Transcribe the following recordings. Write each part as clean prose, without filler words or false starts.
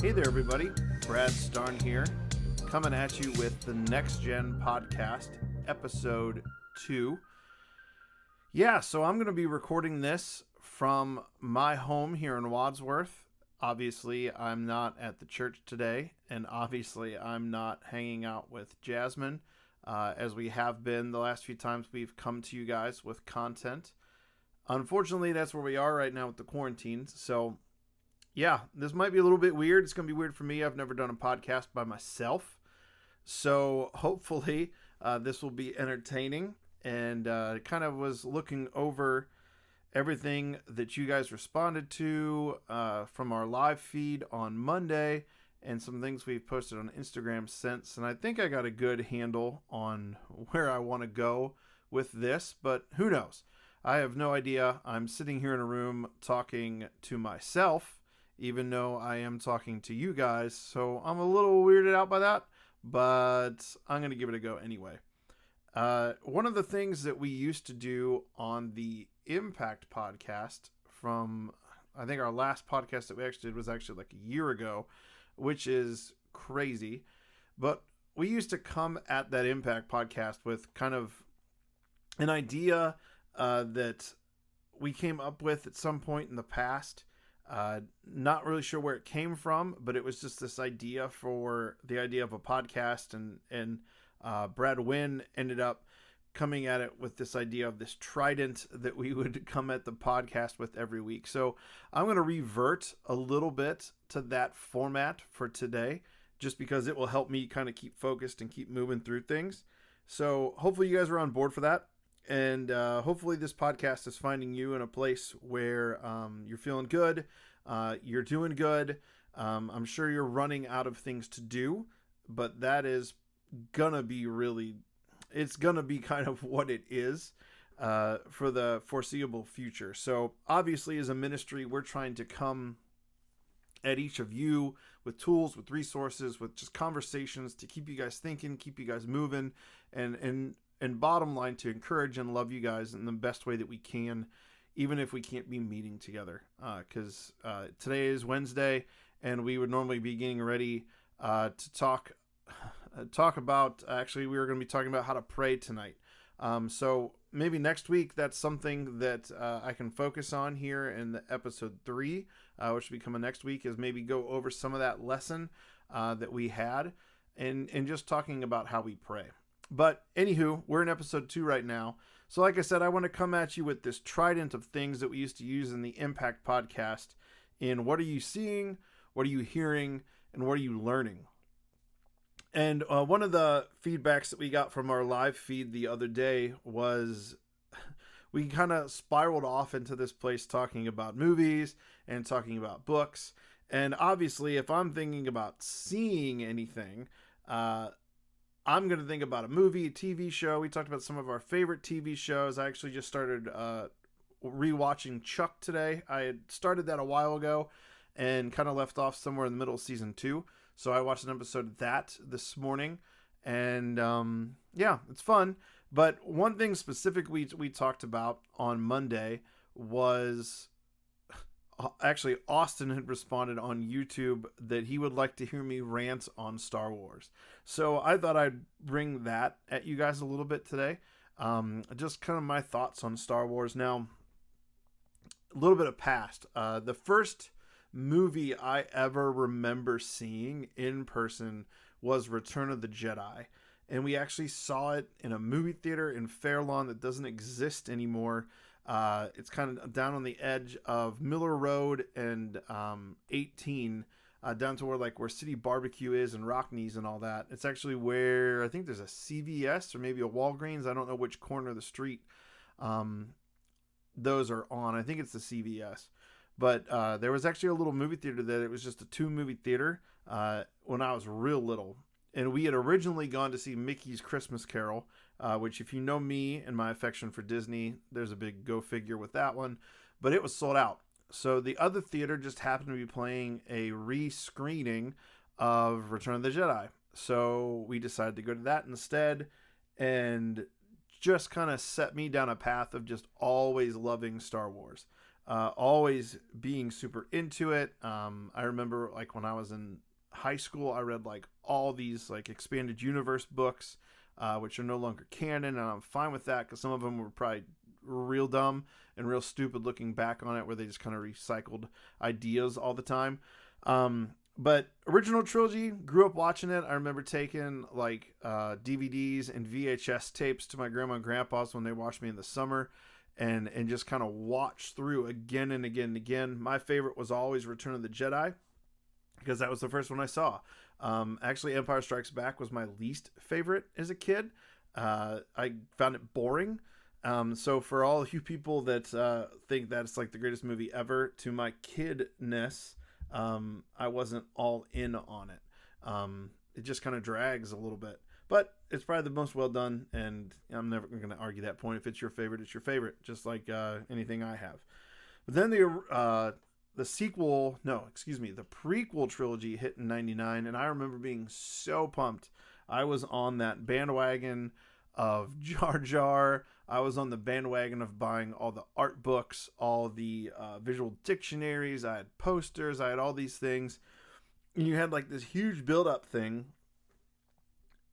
Hey there, everybody. Brad Starn here, coming at you with the NextGen Podcast, Episode 2. Yeah, so I'm going to be recording this from my home here in Wadsworth. Obviously, I'm not at the church today, and obviously, I'm not hanging out with Jasmine, as we have been the last few times we've come to you guys with content. Unfortunately, that's where we are right now with the quarantine, so yeah, this might be a little bit weird. It's going to be weird for me. I've never done a podcast by myself. So hopefully this will be entertaining. And kind of was looking over everything that you guys responded to from our live feed on Monday and some things we've posted on Instagram since. And I think I got a good handle on where I want to go with this, but who knows? I have no idea. I'm sitting here in a room talking to myself, even though I am talking to you guys. So I'm a little weirded out by that, but I'm going to give it a go anyway. One of the things that we used to do on the Impact podcast from, I think our last podcast that we actually did was actually like a year ago, which is crazy. But we used to come at that Impact podcast with kind of an idea that we came up with at some point in the past. Not really sure where it came from, but it was just this idea for the idea of a podcast, and Brad Wynn ended up coming at it with this idea of this trident that we would come at the podcast with every week. So I'm going to revert a little bit to that format for today, just because it will help me kind of keep focused and keep moving through things. So hopefully you guys are on board for that. And hopefully this podcast is finding you in a place where you're feeling good, you're doing good. I'm sure you're running out of things to do, but that is gonna be it's gonna be kind of what it is for the foreseeable future. So obviously as a ministry, we're trying to come at each of you with tools, with resources, with just conversations to keep you guys thinking, keep you guys moving, and bottom line, to encourage and love you guys in the best way that we can, even if we can't be meeting together. Because today is Wednesday, and we would normally be getting ready to talk about, actually, we were going to be talking about how to pray tonight. So maybe next week, that's something that I can focus on here in the episode 3, which will be coming next week, is maybe go over some of that lesson that we had and just talking about how we pray. But anywho, we're in episode 2 right now. So like I said, I want to come at you with this trident of things that we used to use in the Impact podcast in what are you seeing, what are you hearing, and what are you learning? And one of the feedbacks that we got from our live feed the other day was we kind of spiraled off into this place talking about movies and talking about books. And obviously, if I'm thinking about seeing anything, I'm going to think about a movie, a TV show. We talked about some of our favorite TV shows. I actually just started rewatching Chuck today. I had started that a while ago and kind of left off somewhere in the middle of season 2. So I watched an episode of that this morning. And yeah, it's fun. But one thing specifically we talked about on Monday was... Actually, Austin had responded on YouTube that he would like to hear me rant on Star Wars. So I thought I'd bring that at you guys a little bit today. Just kind of my thoughts on Star Wars. Now, a little bit of past. The first movie I ever remember seeing in person was Return of the Jedi. And we actually saw it in a movie theater in Fairlawn that doesn't exist anymore. It's kind of down on the edge of Miller Road and 18, down to where City Barbecue is and Rockneys and all that. It's actually where I think there's a CVS or maybe a Walgreens. I don't know which corner of the street those are on. I think it's the CVS. But there was actually a little movie theater there. It was just a 2-movie theater when I was real little. And we had originally gone to see Mickey's Christmas Carol, which, if you know me and my affection for Disney, there's a big go figure with that one. But it was sold out. So the other theater just happened to be playing a re-screening of Return of the Jedi. So we decided to go to that instead, and just kind of set me down a path of just always loving Star Wars. always being super into it. I remember like when I was in high school, I read like all these like expanded universe books, which are no longer canon, and I'm fine with that because some of them were probably real dumb and real stupid looking back on it, where they just kind of recycled ideas all the time. But original trilogy, grew up watching it. I remember taking like DVDs and VHS tapes to my grandma and grandpa's when they watched me in the summer, and just kind of watch through again and again and again. My favorite was always Return of the Jedi, because that was the first one I saw. Actually, Empire Strikes Back was my least favorite as a kid. I found it boring. So for all you people that think that it's like the greatest movie ever, to my kidness, I wasn't all in on it. It just kind of drags a little bit. But it's probably the most well done, and I'm never going to argue that point. If it's your favorite, it's your favorite, just like anything I have. But then the prequel trilogy hit in 99, and I remember being so pumped. I was on that bandwagon of Jar Jar. I was on the bandwagon of buying all the art books, all the visual dictionaries. I had posters. I had all these things. And you had like this huge build-up thing.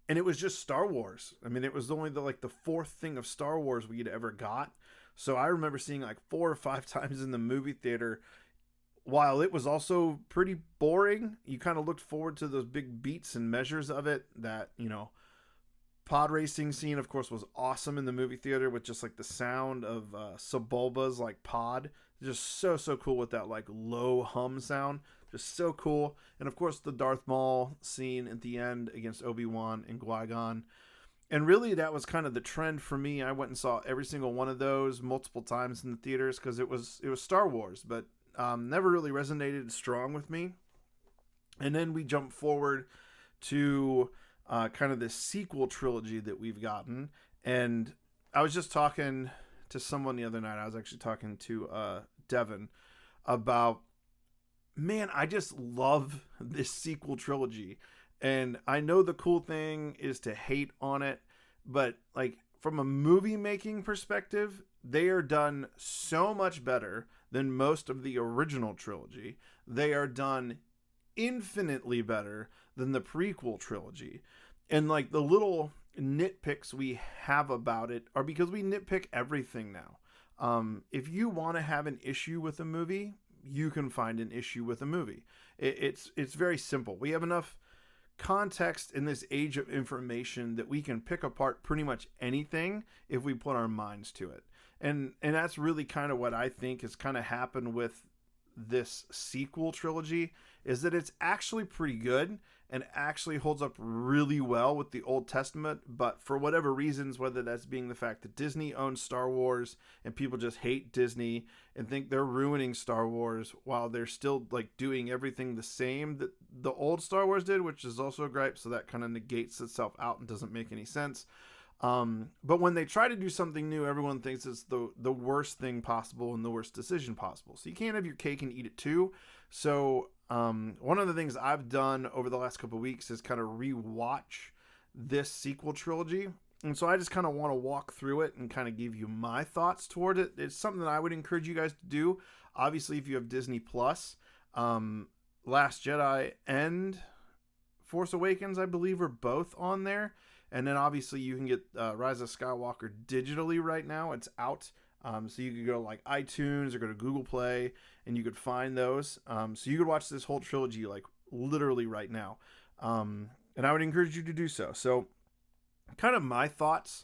And it was just Star Wars. I mean, it was only the fourth thing of Star Wars we had ever got. So I remember seeing like 4 or 5 times in the movie theater. While it was also pretty boring, you kind of looked forward to those big beats and measures of it. That, pod racing scene, of course, was awesome in the movie theater with just like the sound of Sebulba's like pod. Just so cool with that like low hum sound. Just so cool. And of course the Darth Maul scene at the end against Obi-Wan and Qui-Gon. And really that was kind of the trend for me. I went and saw every single one of those multiple times in the theaters because it was Star Wars, but never really resonated strong with me. And then we jump forward to kind of this sequel trilogy that we've gotten. And I was just talking to someone the other night. I was actually talking to Devin about, man, I just love this sequel trilogy. And I know the cool thing is to hate on it, but like from a movie making perspective, they are done so much better than most of the original trilogy. They are done infinitely better than the prequel trilogy. And like the little nitpicks we have about it are because we nitpick everything now. If you want to have an issue with a movie, you can find an issue with a movie. It's very simple. We have enough context in this age of information that we can pick apart pretty much anything if we put our minds to it. And that's really kind of what I think has kind of happened with this sequel trilogy, is that it's actually pretty good and actually holds up really well with the Old Testament. But for whatever reasons, whether that's being the fact that Disney owns Star Wars and people just hate Disney and think they're ruining Star Wars while they're still like doing everything the same that the old Star Wars did, which is also a gripe. So that kind of negates itself out and doesn't make any sense. But when they try to do something new, everyone thinks it's the worst thing possible and the worst decision possible. So you can't have your cake and eat it too. So one of the things I've done over the last couple of weeks is kind of rewatch this sequel trilogy. And so I just kind of want to walk through it and kind of give you my thoughts toward it. It's something that I would encourage you guys to do. Obviously, if you have Disney Plus, Last Jedi and Force Awakens, I believe, are both on there. And then obviously you can get Rise of Skywalker digitally right now. It's out. So you could go to like iTunes or go to Google Play and you could find those. So you could watch this whole trilogy like literally right now. And I would encourage you to do so. So kind of my thoughts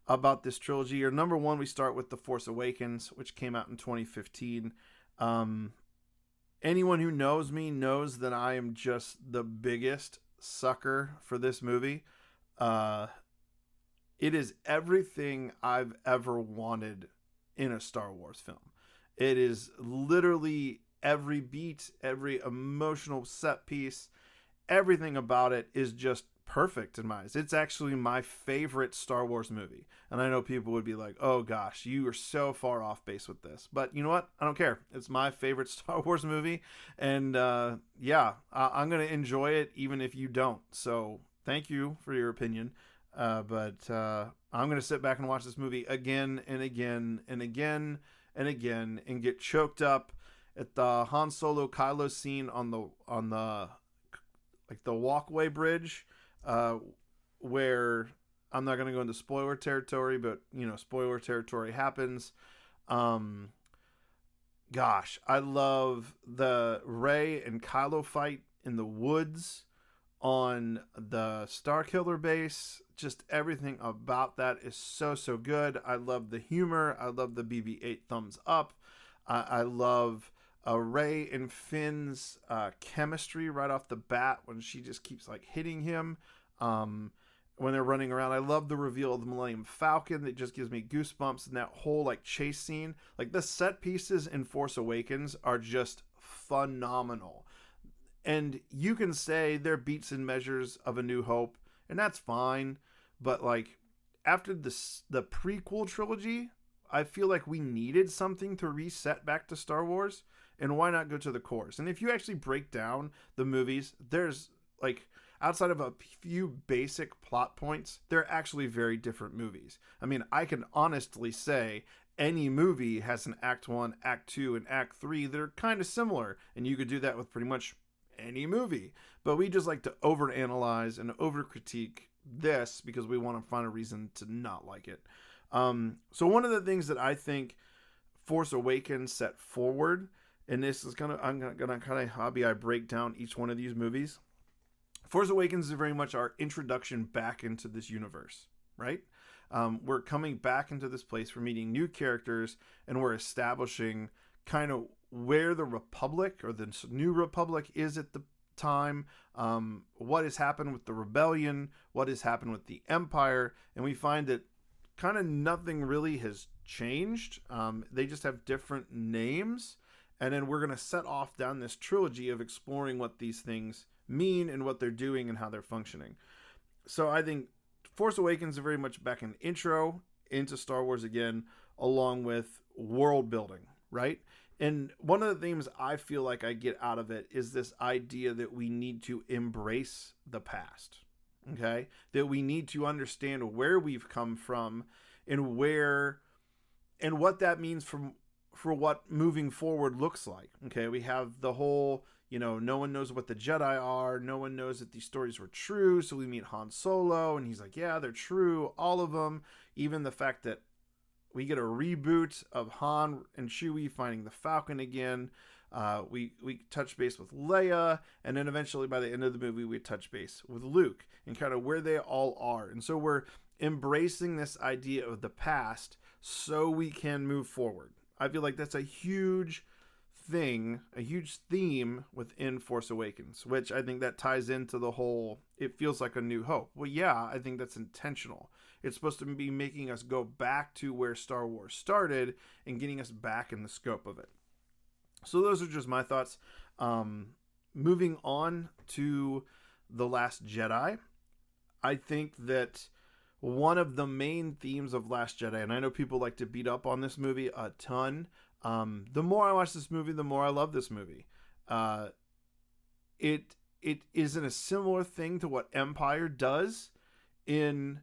about this trilogy are, number one, we start with The Force Awakens, which came out in 2015. Anyone who knows me knows that I am just the biggest sucker for this movie. It is everything I've ever wanted in a Star Wars film. It is literally every beat, every emotional set piece, everything about it is just perfect in my eyes. It's actually my favorite Star Wars movie. And I know people would be like, oh gosh, you are so far off base with this. But you know what? I don't care. It's my favorite Star Wars movie. And I'm going to enjoy it even if you don't. So thank you for your opinion. But I'm going to sit back and watch this movie again and again and again and again and get choked up at the Han Solo Kylo scene on the like the walkway bridge, where I'm not going to go into spoiler territory, but spoiler territory happens. Gosh, I love the Rey and Kylo fight in the woods on the Starkiller base. Just everything about that is so good. I love the humor. I love the BB-8 thumbs up. I love Rey and Finn's chemistry right off the bat when she just keeps like hitting him when they're running around. I love the reveal of the Millennium Falcon. That just gives me goosebumps. And that whole like chase scene, like the set pieces in Force Awakens are just phenomenal. And you can say they're beats and measures of A New Hope, and that's fine. But like after the prequel trilogy, I feel like we needed something to reset back to Star Wars. And why not go to the course? And if you actually break down the movies, there's like, outside of a few basic plot points, they're actually very different movies. I mean, I can honestly say any movie has an Act 1, Act 2, and Act 3 that are kind of similar. And you could do that with pretty much any movie. But we just like to overanalyze and overcritique this because we want to find a reason to not like it. So one of the things that I think Force Awakens set forward, and this is I'm gonna kind of hobby I break down each one of these movies. Force Awakens is very much our introduction back into this universe, right? We're coming back into this place, we're meeting new characters, and we're establishing kind of where the Republic or the New Republic is at the time, what has happened with the Rebellion, what has happened with the Empire, and we find that kind of nothing really has changed. They just have different names, and then we're going to set off down this trilogy of exploring what these things mean and what they're doing and how they're functioning. So I think Force Awakens is very much back an intro into Star Wars again, along with world building, right? And one of the themes I feel like I get out of it is this idea that we need to embrace the past, okay? That we need to understand where we've come from and what that means for what moving forward looks like, okay? We have the whole, no one knows what the Jedi are. No one knows that these stories were true. So we meet Han Solo and he's like, yeah, they're true. All of them. Even the fact that we get a reboot of Han and Chewie finding the Falcon again. We touch base with Leia. And then eventually by the end of the movie, we touch base with Luke and kind of where they all are. And so we're embracing this idea of the past so we can move forward. I feel like that's a huge thing, a huge theme within Force Awakens, which I think that ties into the whole, it feels like A New Hope. Well, yeah, I think that's intentional. It's supposed to be making us go back to where Star Wars started and getting us back in the scope of it. So those are just my thoughts. Moving on to The Last Jedi, I think that one of the main themes of Last Jedi, and I know people like to beat up on this movie a ton. The more I watch this movie, the more I love this movie. It isn't a similar thing to what Empire does in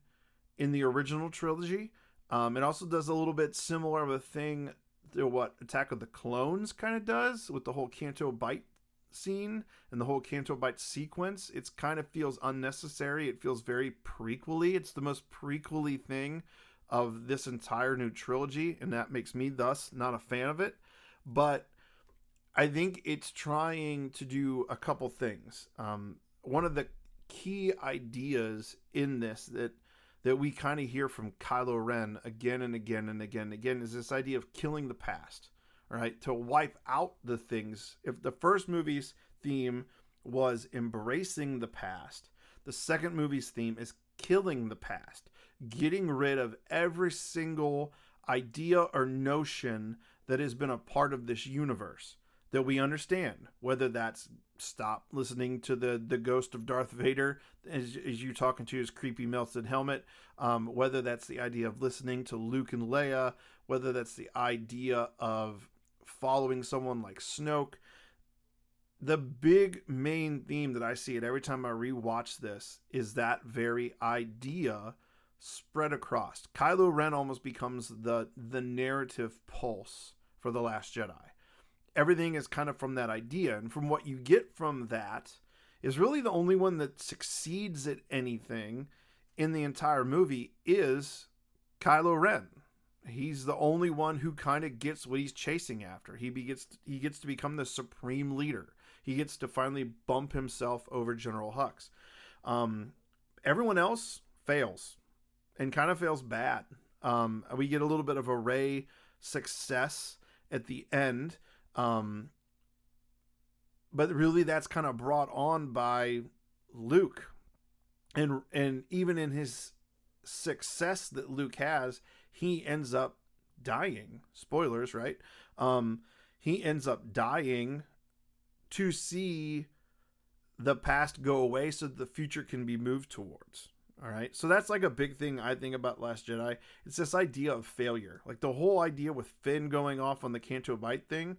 the original trilogy. It also does a little bit similar of a thing to what Attack of the Clones kind of does with the whole Canto Bight scene and the whole Canto Bight sequence. It's kind of feels unnecessary. It feels very prequel-y. It's the most prequel-y thing of this entire new trilogy, and that makes me thus not a fan of it. But I think it's trying to do a couple things. One of the key ideas in this that we kind of hear from Kylo Ren again and again and again and again is this idea of killing the past, right? To wipe out the things. If the first movie's theme was embracing the past, the second movie's theme is killing the past, getting rid of every single idea or notion that has been a part of this universe that we understand, whether that's stop listening to the ghost of Darth Vader as you talking to his creepy melted helmet, whether that's the idea of listening to Luke and Leia, whether that's the idea of following someone like Snoke. The big main theme that I see it every time I rewatch this is that very idea spread across. Kylo Ren almost becomes the narrative pulse for The Last Jedi. Everything is kind of from that idea. And from what you get from that is really the only one that succeeds at anything in the entire movie is Kylo Ren. He's the only one who kind of gets what he's chasing after. He gets to become the supreme leader. He gets to finally bump himself over General Hux. Everyone else fails, and kind of fails bad. We get a little bit of a Rey success at the end, but really that's kind of brought on by Luke, and even in his success that Luke has, he ends up dying. Spoilers, right? He ends up dying to see the past go away so that the future can be moved towards. All right. So that's like a big thing I think about Last Jedi. It's this idea of failure. Like the whole idea with Finn going off on the Canto Bight thing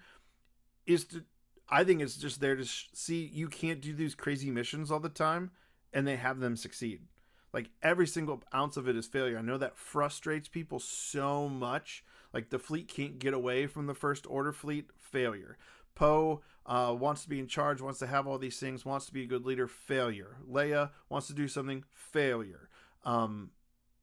I think it's just there to see you can't do these crazy missions all the time and they have them succeed. Like every single ounce of it is failure. I know that frustrates people so much. Like the fleet can't get away from the First Order fleet, failure. Poe wants to be in charge, wants to have all these things, wants to be a good leader, failure. Leia wants to do something, failure.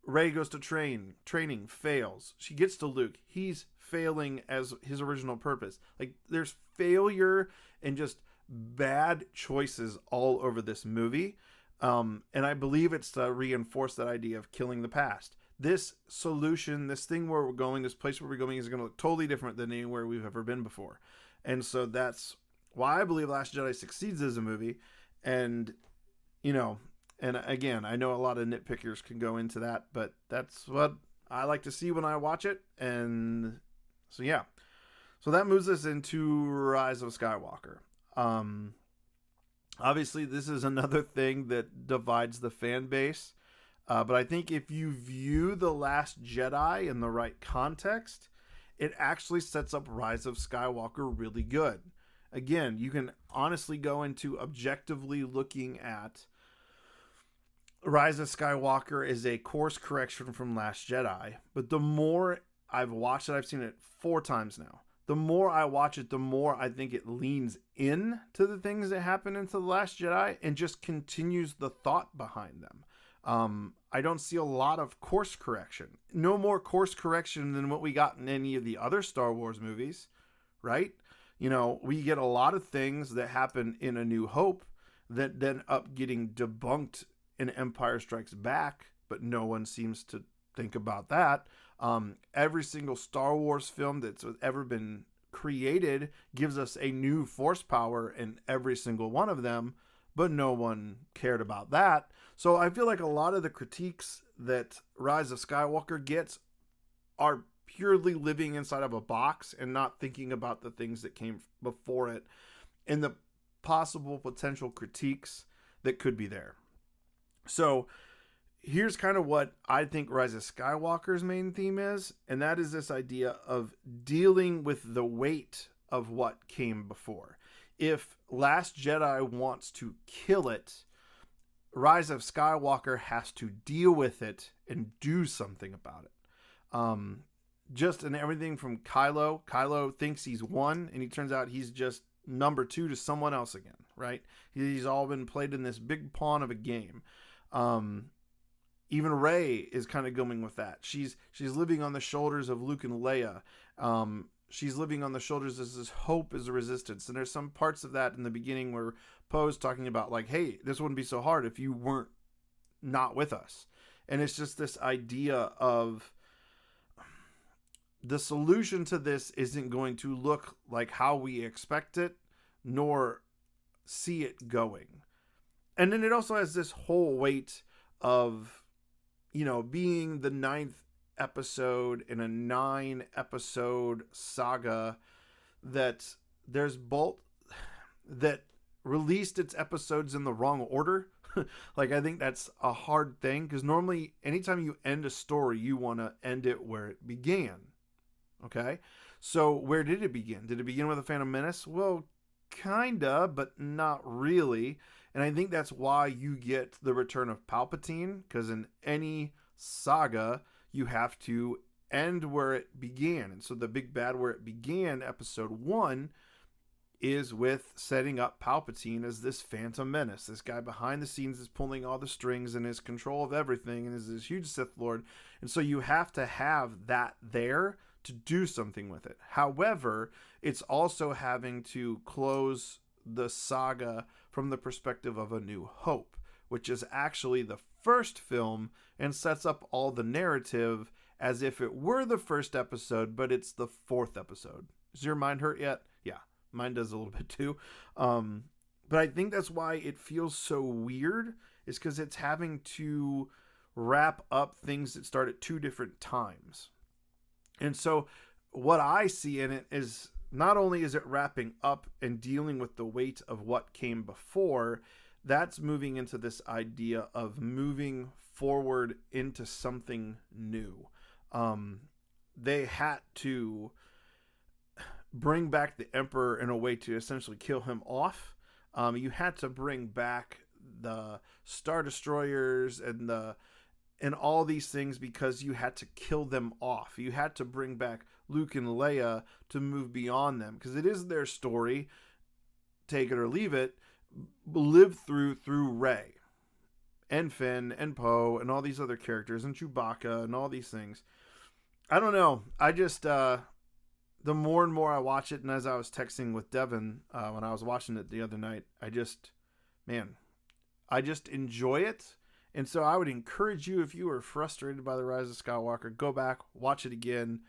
Rey goes to training, fails. She gets to Luke, he's failing as his original purpose. Like there's failure and just bad choices all over this movie. And I believe it's to reinforce that idea of killing the past. This solution, this thing where we're going, this place where we're going is going to look totally different than anywhere we've ever been before. And so that's why I believe Last Jedi succeeds as a movie. And, and again, I know a lot of nitpickers can go into that, but that's what I like to see when I watch it. And so, yeah. So that moves us into Rise of Skywalker. Obviously, this is another thing that divides the fan base. But I think if you view The Last Jedi in the right context, it actually sets up Rise of Skywalker really good. Again, you can honestly go into objectively looking at Rise of Skywalker as a course correction from Last Jedi. But the more I've watched it, I've seen it 4 times now. The more I watch it, the more I think it leans in to the things that happen into The Last Jedi and just continues the thought behind them. I don't see a lot of course correction. No more course correction than what we got in any of the other Star Wars movies, right? We get a lot of things that happen in A New Hope that then up getting debunked in Empire Strikes Back, but no one seems to think about that. Every single Star Wars film that's ever been created gives us a new force power in every single one of them, but no one cared about that. So I feel like a lot of the critiques that Rise of Skywalker gets are purely living inside of a box and not thinking about the things that came before it and the possible potential critiques that could be there. So here's kind of what I think Rise of Skywalker's main theme is, and that is this idea of dealing with the weight of what came before. If Last Jedi wants to kill it, Rise of Skywalker has to deal with it and do something about it. Just in everything from Kylo thinks he's won, and he turns out he's just number 2 to someone else again, right? He's all been played in this big pawn of a game. Even Rey is kind of going with that. She's living on the shoulders of Luke and Leia. She's living on the shoulders as this hope is a resistance. And there's some parts of that in the beginning where Poe's talking about like, hey, this wouldn't be so hard if you weren't not with us. And it's just this idea of the solution to this isn't going to look like how we expect it, nor see it going. And then it also has this whole weight of, being the 9th episode in a 9-episode saga that there's Bolt that released its episodes in the wrong order. Like, I think that's a hard thing because normally anytime you end a story, you want to end it where it began. Okay. So where did it begin? Did it begin with a Phantom Menace? Well, kinda, but not really. And I think that's why you get the return of Palpatine, because in any saga, you have to end where it began. And so the big bad where it began, episode 1, is with setting up Palpatine as this phantom menace. This guy behind the scenes is pulling all the strings and is control of everything and is this huge Sith Lord. And so you have to have that there to do something with it. However, it's also having to close the saga from the perspective of A New Hope, which is actually the first film and sets up all the narrative as if it were the first episode, but it's the 4th episode. Is your mind hurt yet? Yeah. Mine does a little bit too. But I think that's why it feels so weird, is because it's having to wrap up things that start at 2 different times. And so what I see in it is not only is it wrapping up and dealing with the weight of what came before, that's moving into this idea of moving forward into something new. They had to bring back the Emperor in a way to essentially kill him off. You had to bring back the Star Destroyers and all these things because you had to kill them off. You had to bring back Luke and Leia to move beyond them, because it is their story, take it or leave it, live through Rey and Finn and Poe and all these other characters and Chewbacca and all these things. I don't know. I just, the more and more I watch it, and as I was texting with Devin when I was watching it the other night, I just enjoy it. And so I would encourage you, if you are frustrated by The Rise of Skywalker, go back, watch it again,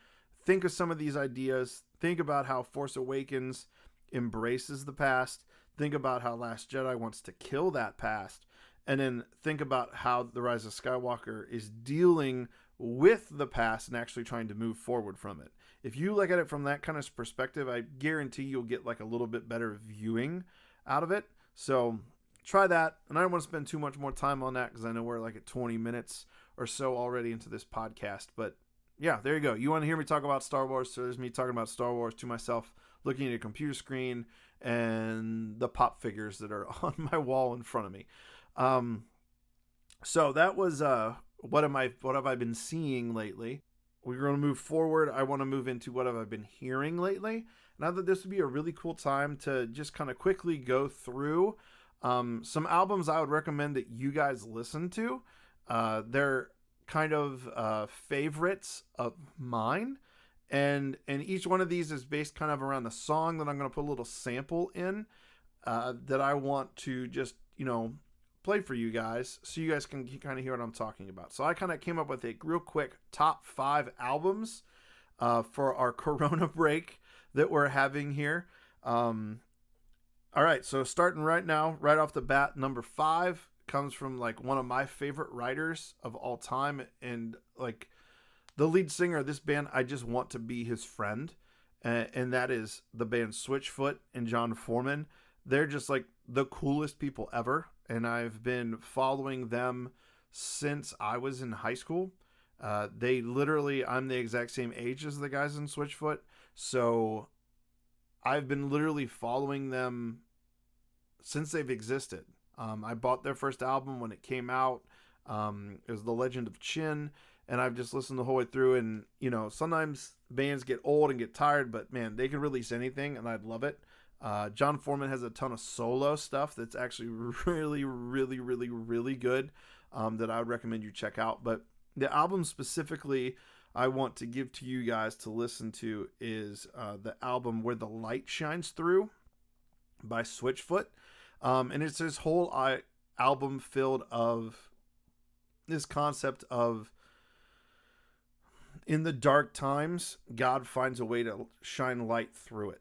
think of some of these ideas, think about how Force Awakens embraces the past, think about how Last Jedi wants to kill that past, and then think about how The Rise of Skywalker is dealing with the past and actually trying to move forward from it. If you look at it from that kind of perspective, I guarantee you'll get like a little bit better viewing out of it. So try that. And I don't want to spend too much more time on that because I know we're like at 20 minutes or so already into this podcast. But yeah, there you go. You want to hear me talk about Star Wars? So there's me talking about Star Wars to myself, looking at a computer screen and the pop figures that are on my wall in front of me. So that was what have I been seeing lately? We're going to move forward. I want to move into what have I been hearing lately. And I thought this would be a really cool time to just kind of quickly go through some albums I would recommend that you guys listen to. They're kind of favorites of mine. And each one of these is based kind of around the song that I'm going to put a little sample in that I want to just, play for you guys so you guys can kind of hear what I'm talking about. So I kind of came up with a real quick top 5 albums for our Corona break that we're having here. All right, so starting right now, right off the bat, number 5 comes from like one of my favorite writers of all time, and like the lead singer of this band, I just want to be his friend, and that is the band Switchfoot and John Foreman. They're just like the coolest people ever, and I've been following them since I was in high school. I'm the exact same age as the guys in Switchfoot, so I've been literally following them since they've existed. I bought their first album when it came out. It was The Legend of Chin, and I've just listened the whole way through. And, sometimes bands get old and get tired, but man, they can release anything, and I'd love it. John Foreman has a ton of solo stuff that's actually really, really, really, really good that I would recommend you check out. But the album specifically I want to give to you guys to listen to is the album Where the Light Shines Through by Switchfoot. And it's this whole album filled of this concept of, in the dark times, God finds a way to shine light through it.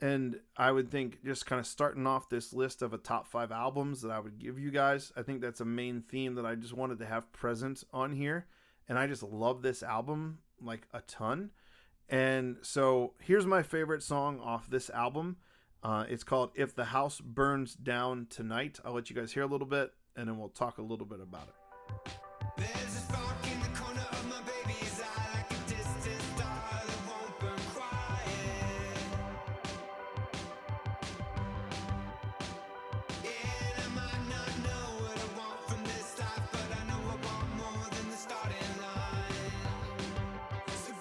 And I would think just kind of starting off this list of a top 5 albums that I would give you guys, I think that's a main theme that I just wanted to have present on here. And I just love this album like a ton. And so here's my favorite song off this album. It's called If the House Burns Down Tonight. I'll let you guys hear a little bit, and then we'll talk a little bit about it. There's a spark in the corner of my baby's eye, like a distant star that won't burn quiet. And I might not know what I want from this life, but I know I want more than the starting line. So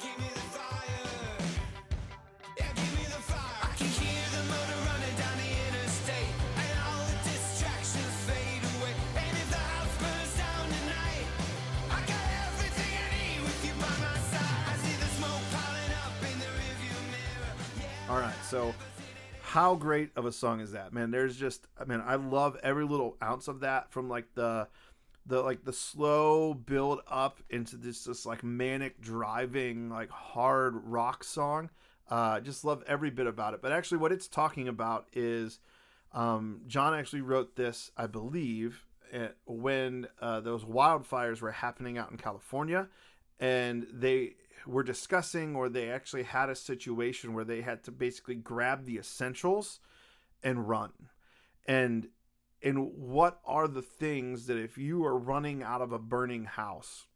All right, so how great of a song is that, man? I love every little ounce of that, from like the slow build up into this like manic driving, like hard rock song. Just love every bit about it. But actually what it's talking about is, John actually wrote this, I believe, when those wildfires were happening out in California, and they were discussing, or they actually had a situation where they had to basically grab the essentials and run. And what are the things that, if you are running out of a burning house,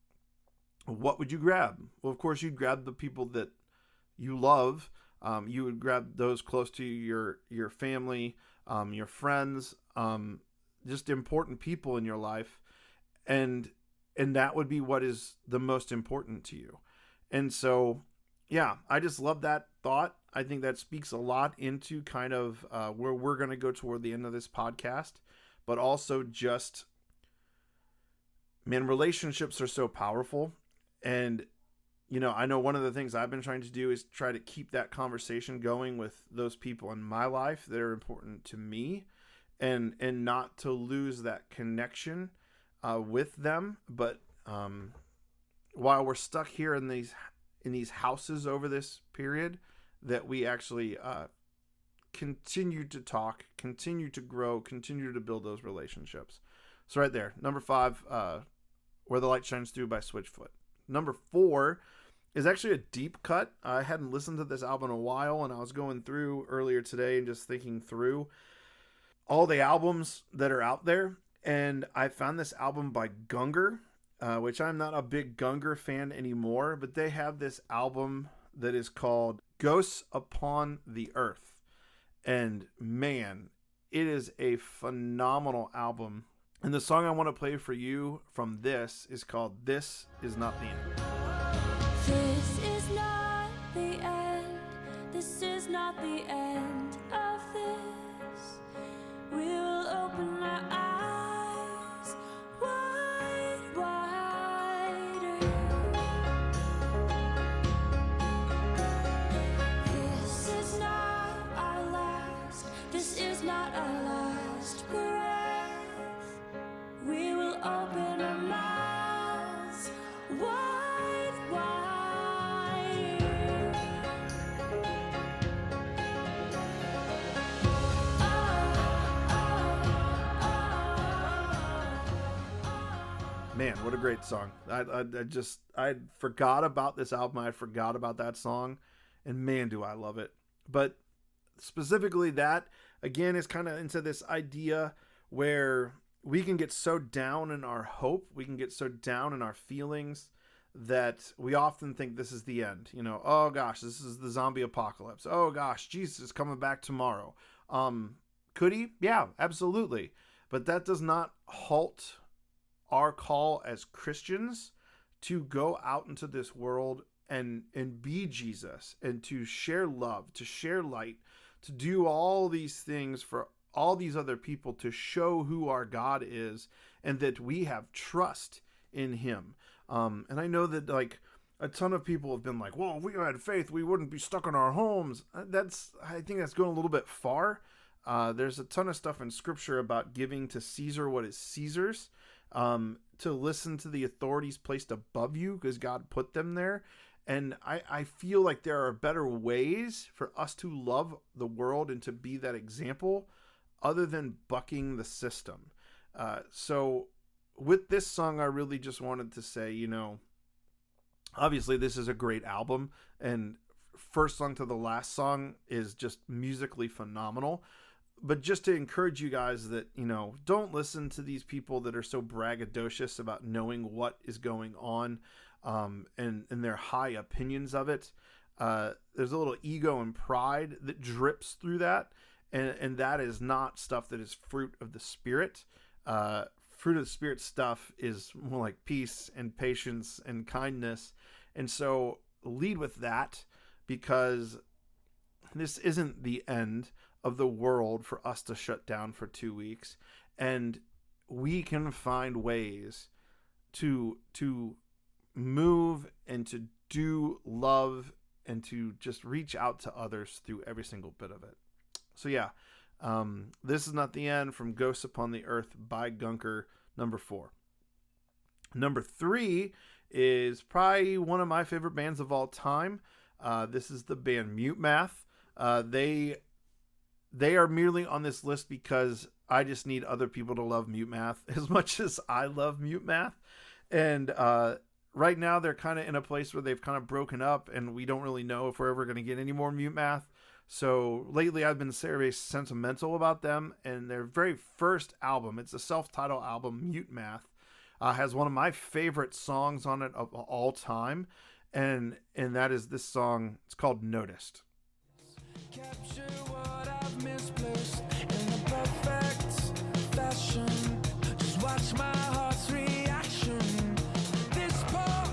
what would you grab? Well, of course, you'd grab the people that you love. You would grab those close to your family, your friends, just important people in your life. And that would be what is the most important to you. And so, yeah, I just love that thought. I think that speaks a lot into kind of where we're going to go toward the end of this podcast. But also just, man, relationships are so powerful. And, I know one of the things I've been trying to do is try to keep that conversation going with those people in my life that are important to me, and not to lose that connection with them. But while we're stuck here in these houses over this period, that we actually continue to talk, continue to grow, continue to build those relationships. So right there, number 5, Where the Light Shines Through by Switchfoot. Number 4 is actually a deep cut. I hadn't listened to this album in a while, and I was going through earlier today and just thinking through all the albums that are out there, and I found this album by Gunger, which I'm not a big Gunger fan anymore, but they have this album that is called Ghosts Upon the Earth. And man, it is a phenomenal album. And the song I want to play for you from this is called This Is Not the End. This is not the end. This is not the end of this. We will open our eyes wide, wider. This is not our last. This is not our last breath. We will open our mouths wide, wider. Man, what a great song. I forgot about this album. I forgot about that song, and man, do I love it. But specifically that, again, is kind of into this idea where we can get so down in our hope, we can get so down in our feelings, that we often think this is the end. Oh gosh, this is the zombie apocalypse. Oh gosh, Jesus is coming back tomorrow. Could he? Yeah, absolutely. But that does not halt our call as Christians to go out into this world and be Jesus, and to share love, to share light, to do all these things for all these other people, to show who our God is, and that we have trust in him. And I know that like a ton of people have been like, well, if we had faith, we wouldn't be stuck in our homes. I think that's going a little bit far. There's a ton of stuff in scripture about giving to Caesar what is Caesar's, to listen to the authorities placed above you because God put them there. And I feel like there are better ways for us to love the world and to be that example other than bucking the system. So with this song, I really just wanted to say, obviously this is a great album, and first song to the last song is just musically phenomenal. But just to encourage you guys that, don't listen to these people that are so braggadocious about knowing what is going on, and their high opinions of it. There's a little ego and pride that drips through that. And that is not stuff that is fruit of the Spirit. Fruit of the Spirit stuff is more like peace and patience and kindness. And so lead with that, because this isn't the end of the world for us to shut down for 2 weeks. And we can find ways to move and to do love to just reach out to others through every single bit of it. So yeah, This Is Not the End from Ghosts Upon the Earth by Gunker, number 4. Number 3 is probably one of my favorite bands of all time. This is the band Mute Math. They are merely on this list because I just need other people to love Mute Math as much as I love Mute Math. And right now they're kind of in a place where they've kind of broken up, and we don't really know if we're ever going to get any more Mute Math. So lately I've been very sentimental about them, and their very first album, it's a self-titled album, Mute Math, has one of my favorite songs on it of all time. And that is this song. It's called Noticed. Capture what I've misplaced in the perfect fashion. Just watch my heart's reaction. This part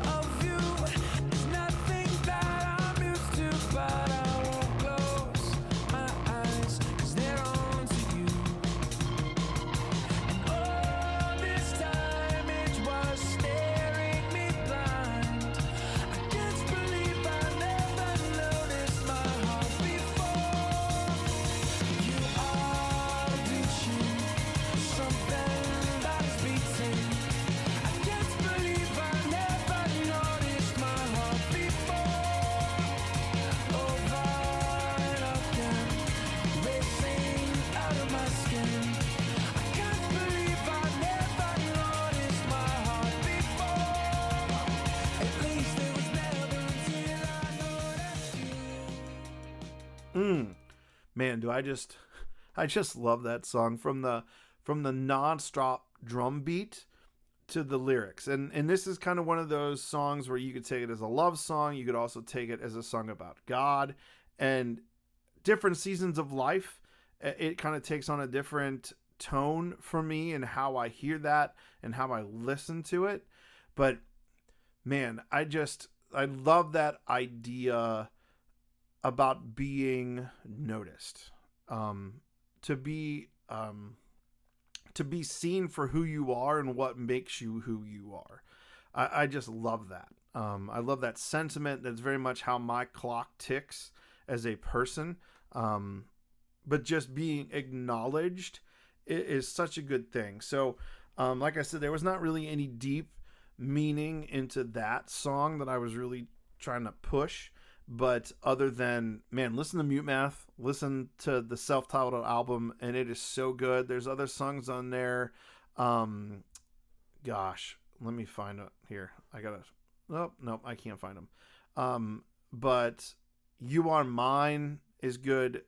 of you is nothing that I'm used to, but I won't close my eyes, 'cause they're on to you. And all this time it was staring me blind. I can't believe I never noticed my heart before. You are reaching something that is beating. I can't believe I never noticed my heart before. Over and again, racing out of my skin. I can't believe I never noticed my heart before. At least it was never until I noticed you. Man, do I just love that song, from the non-stop drum beat to the lyrics. And this is kind of one of those songs where you could take it as a love song. You could also take it as a song about God and different seasons of life. It kind of takes on a different tone for me and how I hear that and how I listen to it. But man, I love that idea about being noticed, to be seen for who you are and what makes you who you are. I just love that. I love that sentiment. That's very much how my clock ticks as a person. But just being acknowledged is such a good thing. So, like I said, there was not really any deep meaning into that song that I was really trying to push. But other than, man, listen to Mute Math, listen to the self-titled album, and it is so good. There's other songs on there. Gosh, let me find it here. Nope, I can't find them. But You Are Mine is good.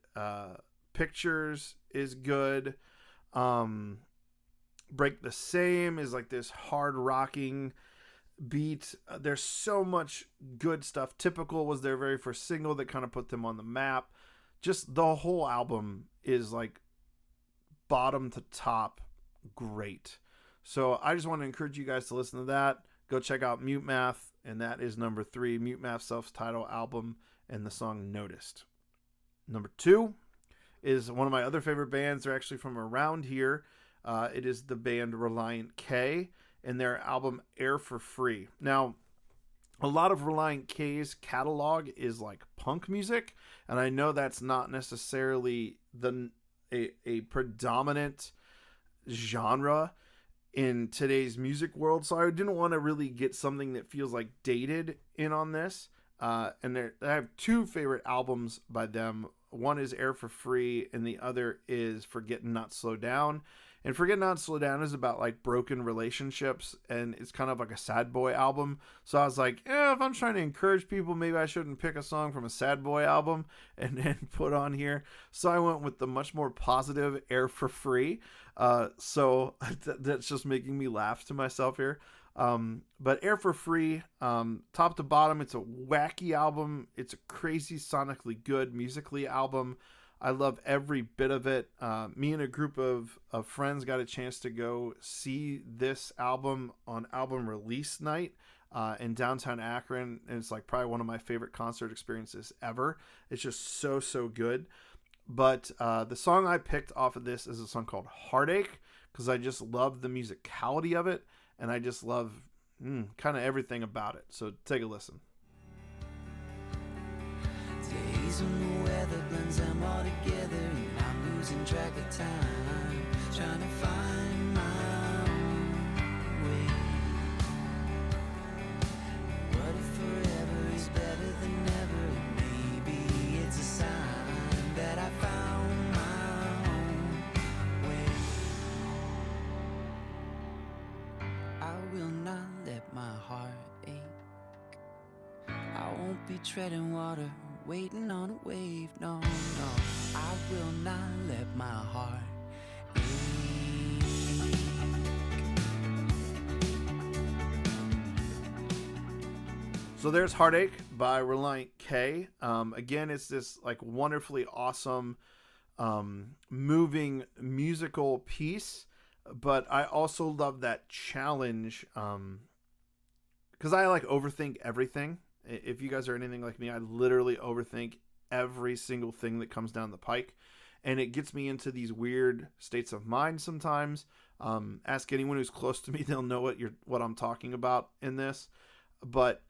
Pictures is good. Break the Same is like this hard rocking beat. There's so much good stuff. Typical was their very first single that kind of put them on the map. Just the whole album is like bottom to top great. So I just want to encourage you guys to listen to that. Go check out Mute Math, and that is number 3, Mute Math self-titled album, and the song Noticed. Number 2 is one of my other favorite bands. They're actually from around here. It is the band Reliant K, and their album Air for Free. Now, a lot of Reliant K's catalog is like punk music, and I know that's not necessarily a predominant genre in today's music world, so I didn't want to really get something that feels like dated in on this. And I have 2 favorite albums by them. One is Air for Free, and the other is Forget Not Slow Down. And Forget Not Slow Down is about like broken relationships, and it's kind of like a sad boy album. So I was like, if I'm trying to encourage people, maybe I shouldn't pick a song from a sad boy album and then put on here. So I went with the much more positive Air for Free. So that's just making me laugh to myself here. But Air for Free, top to bottom, it's a wacky album. It's a crazy, sonically good, musically album. I love every bit of it. Me and a group of friends got a chance to go see this album on album release night in downtown Akron. And it's like probably one of my favorite concert experiences ever. It's just so, so good. But the song I picked off of this is a song called Heartache, because I just love the musicality of it. And I just love kind of everything about it. So take a listen. season, the weather blends them all together, and I'm losing track of time, trying to find my own way. What if forever is better than ever? Maybe it's a sign that I found my own way. I will not let my heart ache. I won't be treading water, waiting on a wave. No, no, I will not let my heart ache. So there's Heartache by Reliant K. Again, it's this like wonderfully awesome, moving musical piece. But I also love that challenge because I like overthink everything. If you guys are anything like me, I literally overthink every single thing that comes down the pike. And it gets me into these weird states of mind sometimes. Ask anyone who's close to me, they'll know what I'm talking about in this. But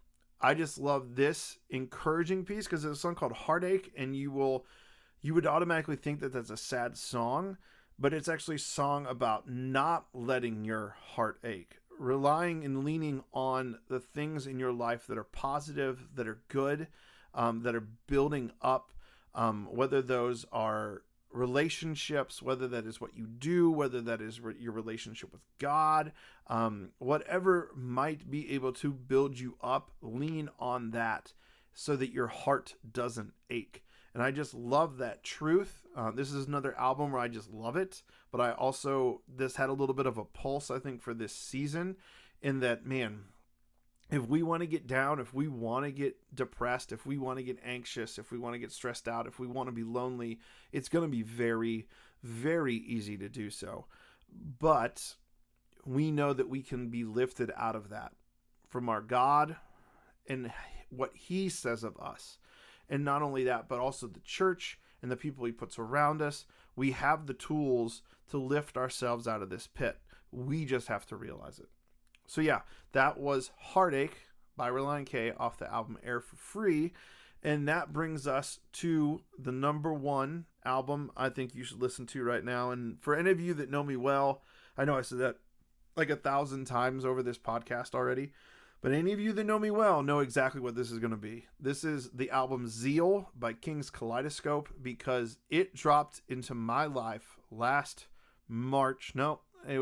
I just love this encouraging piece because it's a song called Heartache, and you would automatically think that that's a sad song, but it's actually a song about not letting your heart ache, relying and leaning on the things in your life that are positive, that are good, that are building up, whether those are relationships, whether that is what you do, whether that is your relationship with God, whatever might be able to build you up, lean on that so that your heart doesn't ache. And I just love that truth. This is another album where I just love it, but this had a little bit of a pulse, I think, for this season, in that, man, if we want to get down, if we want to get depressed, if we want to get anxious, if we want to get stressed out, if we want to be lonely, it's going to be very, very easy to do so. But we know that we can be lifted out of that from our God and what He says of us. And not only that, but also the church and the people He puts around us. We have the tools to lift ourselves out of this pit. We just have to realize it. So yeah, that was Heartache by Reliant K off the album Air for Free. And that brings us to the number one album I think you should listen to right now. And for any of you that know me well, I know I said that like 1,000 times over this podcast already, but any of you that know me well know exactly what this is going to be. This is the album Zeal by King's Kaleidoscope, because it dropped into my life last March. No,